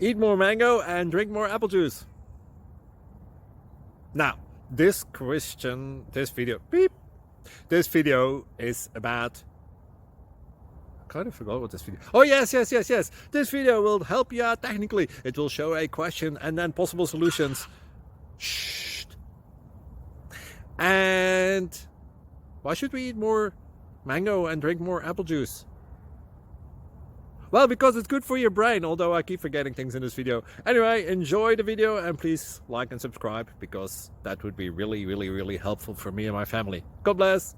Eat more mango and drink more apple juice. Now, this video is about, I kind of forgot what this video. Oh, yes. This video will help you out technically. It will show a question and then possible solutions. Shh. And why should we eat more mango and drink more apple juice? Well, because it's good for your brain, although I keep forgetting things in this video. Anyway, enjoy the video and please like and subscribe, because that would be really helpful for me and my family. God bless!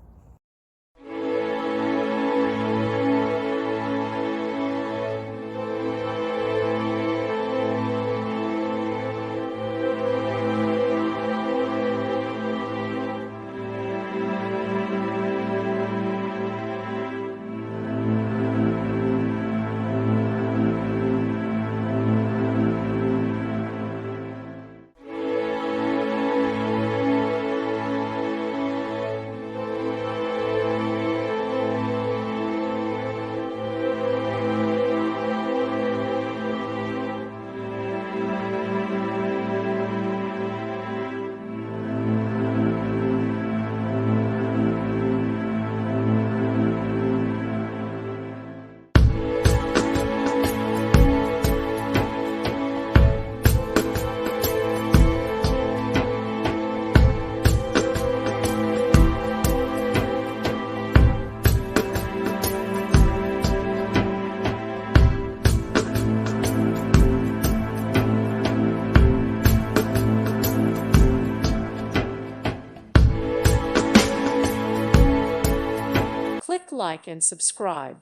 Click like and subscribe.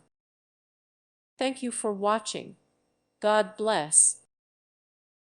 Thank you for watching. God bless.